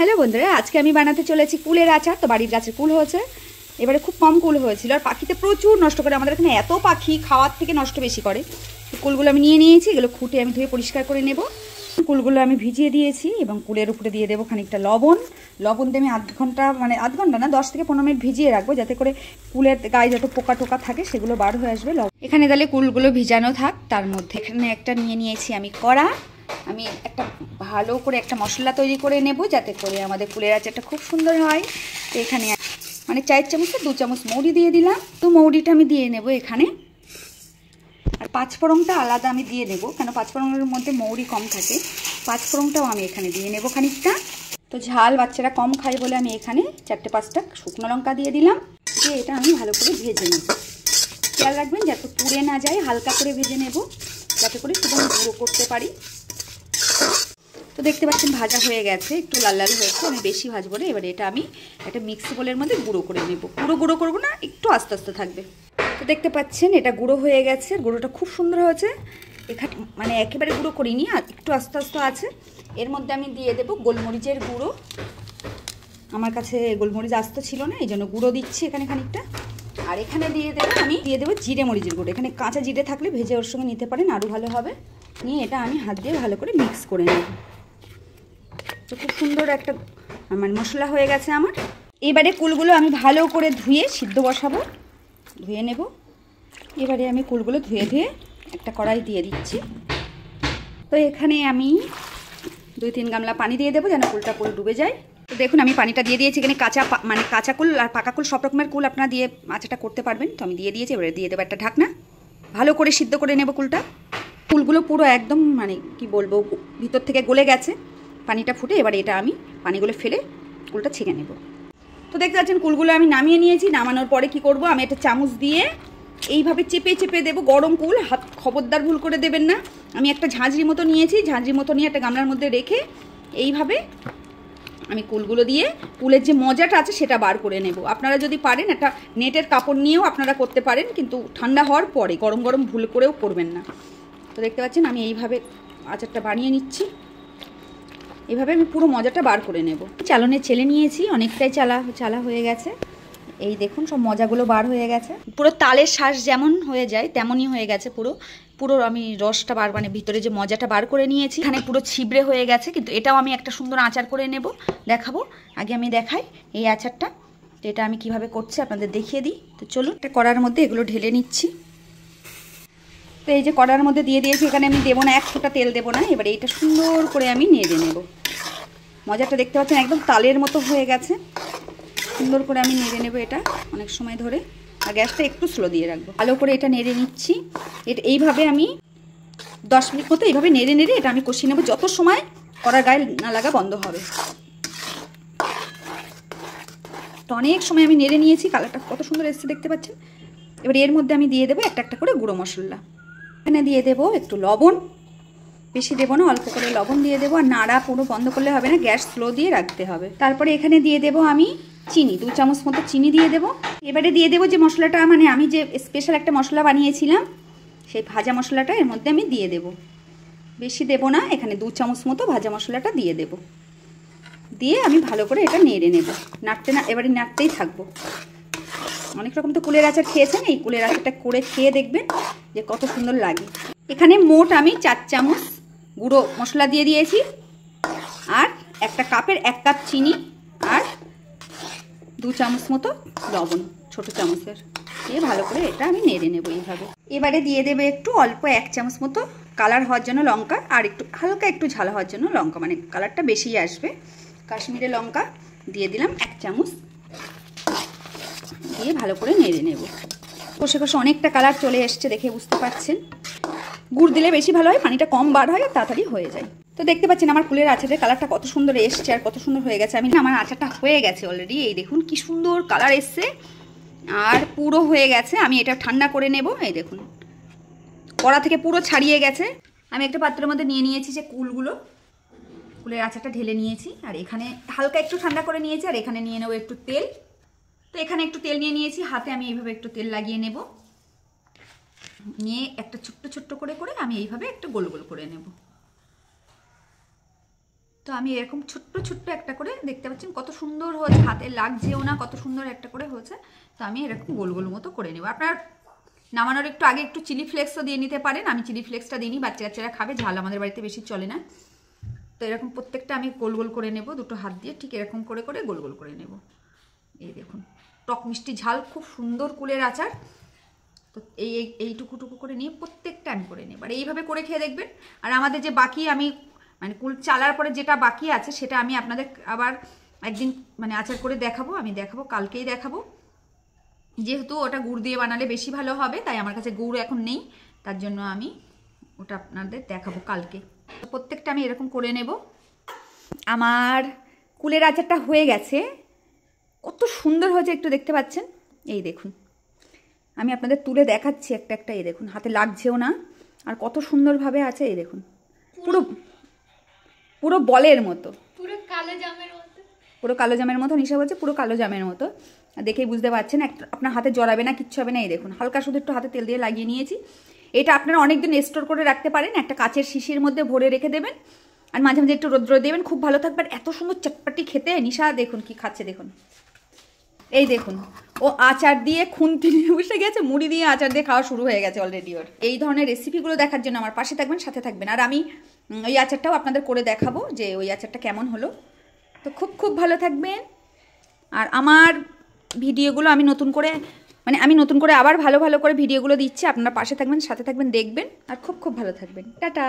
Hello বন্ধুরা, আজকে আমি বানাতে চলেছি কুলের আচার। তো বাড়ির গাছে কুল হয়েছে, এবারে খুব কম কুল হয়েছিল আর পাখিতে প্রচুর নষ্ট করে। আমাদের এখানে এত পাখি খাওয়ার থেকে নষ্ট বেশি করে। কুলগুলো আমি নিয়ে নিয়েছি, এগুলো খুঁটে আমি ধুয়ে পরিষ্কার করে নেব। কুলগুলো আমি ভিজিয়ে দিয়েছি এবং কুলের উপরে দিয়ে দেবো খানিকটা লবণ। লবণ দিয়ে আমি আধ ঘন্টা না 10 থেকে 15 মিনিট ভিজিয়ে রাখবো, যাতে করে কুলের গায়ে যত পোকা টোকা থাকে সেগুলো বার হয়ে আসবে। এখানে তাহলে কুলগুলো ভিজানো থাক। তার মধ্যে এখানে একটা নিয়ে নিয়েছি আমি কড়া। আমি একটা ভালো করে একটা মশলা তৈরি করে নেব, যাতে করে আমাদের কুলের আচারটা খুব সুন্দর হয়। তো এখানে 4 চামচে 2 চামচ মৌরি দিয়ে দিলাম। তো মৌরিটা আমি দিয়ে নেব এখানে। আর 5 ফোড়নটা আলাদা আমি দিয়ে নেব, কেন 5 ফোড়নের মধ্যে মৌরি কম থাকে। 5 ফোড়নটাও আমি এখানে দিয়ে নেব খানিকটা। তো ঝাল বাচ্চারা কম খায় বলে আমি এখানে 4-5টা শুকনো লঙ্কা দিয়ে দিলাম। দিয়ে এটা আমি ভালো করে ভেজে নেব। খেয়াল রাখবেন যাতে পুড়ে না যায়, হালকা করে ভেজে নেব, যাতে করে শুধু আমি গুঁড়ো করতে পারি। তো দেখতে পাচ্ছেন ভাজা হয়ে গেছে, একটু লাল লাল হয়েছে। আমি বেশি ভাজবো না। এবারে এটা আমি একটা মিক্সি বোলের মধ্যে গুঁড়ো করে নেব। পুরো গুঁড়ো করবো না, একটু আস্তে আস্তে থাকবে। তো দেখতে পাচ্ছেন এটা গুঁড়ো হয়ে গেছে। গুঁড়োটা খুব সুন্দর হয়েছে। এখানে একেবারে গুঁড়ো করিনি, আর একটু আস্তে আস্তে আছে। এর মধ্যে আমি দিয়ে দেবো গোলমরিচের গুঁড়ো। আমার কাছে গোলমরিচ আস্ত ছিল না, এই জন্য গুঁড়ো দিচ্ছি এখানে খানিকটা। আর এখানে দিয়ে দেবো জিরে মরিচের গুঁড়ো। এখানে কাঁচা জিরে থাকলে ভেজে ওর সঙ্গে নিতে পারেন, আরও ভালো হবে। নিয়ে এটা আমি হাত দিয়ে ভালো করে মিক্স করে নেব। তো খুব সুন্দর একটা মশলা হয়ে গেছে আমার। এবারে কুলগুলো আমি ভালো করে ধুয়ে সিদ্ধ বসাবো, ধুয়ে নেব। এবারে আমি কুলগুলো ধুয়ে একটা কড়াই দিয়ে দিচ্ছি। তো এখানে আমি 2-3 গামলা পানি দিয়ে দেবো, যেন কুলটা পুরো ডুবে যায়। তো দেখুন আমি পানিটা দিয়ে দিয়েছি। এখানে কাঁচা কুল আর পাকা কুল সব রকমের কুল আপনারা দিয়ে আচারটা করতে পারবেন। তো আমি দিয়ে দিয়েছি। এবারে দিয়ে দেবো একটা ঢাকনা, ভালো করে সিদ্ধ করে নেব কুলটা। কুলগুলো পুরো একদম কি বলবো, ভিতর থেকে গলে গেছে পানিটা ফুটে। এবারে এটা আমি পানিগুলো ফেলে কুলটা ছেঁকে নেব। তো দেখতে পাচ্ছেন কুলগুলো আমি নামিয়ে নিয়েছি। নামানোর পরে কি করব, আমি একটা চামচ দিয়ে এইভাবে চেপে চেপে দেবো। গরম কুল, হাত খবরদার ভুল করে দেবেন না। আমি একটা ঝাঁঝরি মতো নিয়েছি, ঝাঁঝরি মতো নিয়ে একটা গামলার মধ্যে রেখে এইভাবে আমি কুলগুলো দিয়ে কুলের যে মজাটা আছে সেটা বার করে নেব। আপনারা যদি পারেন একটা নেটের কাপড় নিয়েও আপনারা করতে পারেন, কিন্তু ঠান্ডা হওয়ার পরে, গরম গরম ভুল করেও করবেন না। তো দেখতে পাচ্ছেন আমি এইভাবে আচারটা বানিয়ে নিচ্ছি। এইভাবে আমি পুরো মজাটা বার করে নেব। চালনে চেলে নিয়েছি, অনেকটাই চালা হয়ে গেছে। এই দেখুন সব মজাগুলো বার হয়ে গেছে। পুরো তালের শ্বাস যেমন হয়ে যায় তেমনই হয়ে গেছে। পুরো আমি রসটা ভিতরে যে মজাটা বার করে নিয়েছি। এখানে পুরো ছিবড়ে হয়ে গেছে, কিন্তু এটাও আমি একটা সুন্দর আচার করে নেব, দেখাবো। আগে আমি দেখাই এই আচারটা। তো এটা আমি কিভাবে করছি আপনাদের দেখিয়ে দিই। তো চলুন, একটা কড়ার মধ্যে এগুলো ঢেলে নিচ্ছি। তো এই যে কড়ার মধ্যে দিয়ে দিয়েছি, এখানে আমি দেবো না, 1 ফোঁটা তেল দেবো না। এবারে এটা সুন্দর করে আমি নেড়ে নেব। মজাটা দেখতে পাচ্ছেন একদম তালের মতো হয়ে গেছে। সুন্দর করে আমি নেড়ে নেব এটা অনেক সময় ধরে। আর গ্যাসটা একটু স্লো দিয়ে রাখবো। ভালো করে এটা নেড়ে নিচ্ছি। এটা এইভাবে আমি 10 মিনিট মতো এইভাবে নেড়ে এটা আমি কষিয়ে নেব, যত সময় কড়ার গায়ে না লাগা বন্ধ হবে। তো অনেক সময় আমি নেড়ে নিয়েছি। কালারটা কত সুন্দর এসেছে দেখতে পাচ্ছেন। এবার এর মধ্যে আমি দিয়ে দেবো একটা করে গুঁড়ো মশলা। এখানে দিয়ে দেবো একটু লবণ, বেশি দেবো না, অল্প করে লবণ দিয়ে দেবো। আর নাড়া পুরো বন্ধ করলে হবে না, গ্যাস স্লো দিয়ে রাখতে হবে। তারপরে এখানে দিয়ে দেবো আমি চিনি, 2 চামচ মতো চিনি দিয়ে দেবো। এবারে দিয়ে দেবো যে মশলাটা, আমি যে স্পেশাল একটা মশলা বানিয়েছিলাম, সেই ভাজা মশলাটা এর মধ্যে আমি দিয়ে দেবো। বেশি দেবো না, এখানে 2 চামচ মতো ভাজা মশলাটা দিয়ে দেবো। দিয়ে আমি ভালো করে এটা নেড়ে নেব। এবারে নাড়তেই থাকবো। অনেক রকম তো কুলের আচার খেয়েছেন, এই কুলের আচারটা করে খেয়ে দেখবেন যে কত সুন্দর লাগে। এখানে মোট আমি 4 চামচ গুঁড়ো মশলা দিয়ে দিয়েছি, আর একটা কাপের 1 কাপ চিনি, আর 2 চামচ মতো লবণ, ছোট চামচের, দিয়ে ভালো করে এটা আমি নেড়ে নেব এইভাবে। এবারে দিয়ে দেবে একটু অল্প 1 চামচ মতো কালার হওয়ার জন্য লঙ্কা, আর একটু হালকা একটু ঝাল হওয়ার জন্য লঙ্কা, কালারটা বেশি আসবে। কাশ্মীরি লঙ্কা দিয়ে দিলাম 1 চামচ, দিয়ে ভালো করে নেড়ে নেব। কষে কষে অনেকটা কালার চলে এসছে, দেখে বুঝতে পারছেন। গুড় দিলে বেশি ভালো হয়, পানিটা কম বার হয় আর তাড়াতাড়ি হয়ে যায়। তো দেখতে পাচ্ছেন আমার কুলের আচারের কালারটা কত সুন্দর এসছে আর কত সুন্দর হয়ে গেছে। আমার আচারটা হয়ে গেছে অলরেডি। এই দেখুন কি সুন্দর কালার এসছে আর পুরো হয়ে গেছে। আমি এটা ঠান্ডা করে নেব। এই দেখুন কড়া থেকে পুরো ছাড়িয়ে গেছে। আমি একটা পাত্রের মধ্যে নিয়ে নিয়েছি যে কুলের আচারটা ঢেলে নিয়েছি, আর এখানে হালকা একটু ঠান্ডা করে নিয়েছি। আর এখানে নিয়ে নেবো একটু তেল। তো এখানে একটু তেল নিয়ে নিয়েছি, হাতে আমি এইভাবে একটু তেল লাগিয়ে নেব। নিয়ে একটা ছোট্ট ছোট্ট করে আমি এইভাবে একটু গোল গোল করে নেব। তো আমি এরকম ছোট্ট ছোট্ট একটা করে দেখতে পাচ্ছেন কত সুন্দর হয়েছে, হাতে লাগছেও না, কত সুন্দর একটা করে হয়েছে। তো আমি এরকম গোল গোল মতো করে নেব। আপনার নামানোর একটু আগে একটু চিলি ফ্লেক্সও দিয়ে নিতে পারেন, আমি চিলি ফ্লেক্সটা দিইনি, বাচ্চা কাচ্চারা খাবে, ঝাল আমাদের বাড়িতে বেশি চলে না। তো এরকম প্রত্যেকটা আমি গোল গোল করে নেব, দুটো হাত দিয়ে ঠিক এরকম করে করে গোল গোল করে নেব। এই দেখুন টক মিষ্টি ঝাল খুব সুন্দর কুলের আচার। তো এইটুকু করে নিয়ে প্রত্যেকটা আমি করে নেব, আর এইভাবে করে খেয়ে দেখবেন। আর আমাদের যে বাকি আমি মানে কুল চালার পরে যেটা বাকি আছে সেটা আমি আপনাদের আবার একদিন মানে আচার করে দেখাবো, আমি দেখাবো, কালকেই দেখাবো। যেহেতু ওটা গুড় দিয়ে বানালে বেশি ভালো হবে, তাই আমার কাছে গুড় এখন নেই, তার জন্য আমি ওটা আপনাদের দেখাবো কালকে। প্রত্যেকটা আমি এরকম করে নেব। আমার কুলের আচারটা হয়ে গেছে, কত সুন্দর হয়েছে একটু দেখতে পাচ্ছেন। এই দেখুন আমি আপনাদের তুলে দেখাচ্ছি একটা একটা। এই দেখুন হাতে লাগছেও না, আর কত সুন্দরভাবে আছে। এই দেখুন পুরো পুরো বলের মতো, পুরো কালো জামের মতো। নিশা বলছে পুরো কালো জামের মতো, দেখেই বুঝতে পারছেন। আপনার হাতে জড়াবে না, কিচ্ছু হবে না। এই দেখুন হালকা শুধু একটু হাতে তেল দিয়ে লাগিয়ে নিয়েছি। এটা আপনারা অনেকদিন স্টোর করে রাখতে পারেন, একটা কাচের শিশির মধ্যে ভরে রেখে দেবেন, আর মাঝে মাঝে একটু রোদ্র দেবেন, খুব ভালো থাকবে। আর এত সুন্দর চটপটি খেতে। নিশা দেখুন কি খাচ্ছে দেখুন, এই দেখুন ও আচার দিয়ে খুন্তি নিয়ে বসে গেছে, মুড়ি দিয়ে আচার দিয়ে খাওয়া শুরু হয়ে গেছে অলরেডি ওর। এই ধরনের রেসিপিগুলো দেখার জন্য আমার পাশে থাকবেন, সাথে থাকবেন। আর আমি ওই আচারটাও আপনাদের করে দেখাবো যে ওই আচারটা কেমন হলো। তো খুব খুব ভালো থাকবেন। আর আমার ভিডিওগুলো আমি নতুন করে আবার ভালো ভালো করে ভিডিওগুলো দিচ্ছি, আপনারা পাশে থাকবেন, সাথে থাকবেন, দেখবেন। আর খুব খুব ভালো থাকবেন। টাটা।